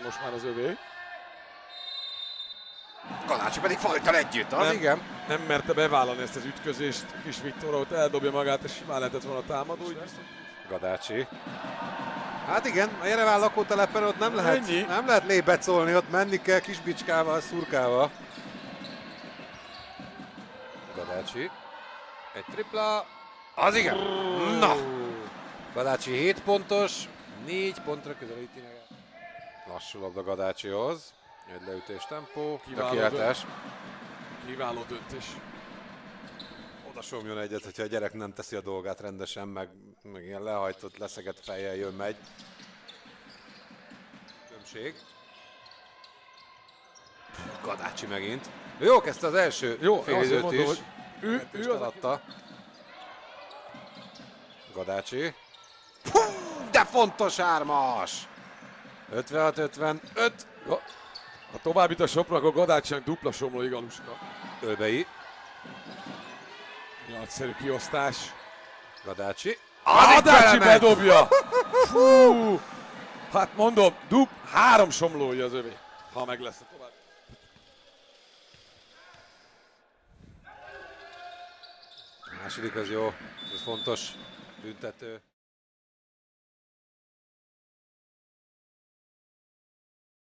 Most már az övé. Gadácsi pedig folyton együtt, az igen. Nem merte bevállalni ezt az ütközést. Kis Viktor ott eldobja magát, és simán lehetett volna támadó. Gadácsi. Hát igen, a Jereván lakótelepen ott nem lehet, Ennyi. nem lehet lébecolni, ott menni kell kis bicskával, szurkával. Gadácsi. Egy tripla. Az igen. Na! Gadácsi 7 pontos, 4 pontra közelíti meg. Lassú labda Gadácsihoz. Egy leütés tempó, tökéletes. Kiváló döntés. Oda somjon egyet, hogyha a gyerek nem teszi a dolgát rendesen, meg ilyen lehajtott, leszegett fejjel jön, megy. Tömség. Gadácsi megint. Jó kezdte az első félidőt is. Ő az, Eladta. Gadácsi. De fontos ármas! 56-55. ha továbbít a Sopron, akkor Gadácsinak dupla somlói galuska. Ölbei. Nagyszerű kiosztás. Gadácsi. Gadácsi bedobja! Fú! Hát mondom, 3 somlója az övé, ha meg lesz a tovább. Második az jó, ez fontos, büntető.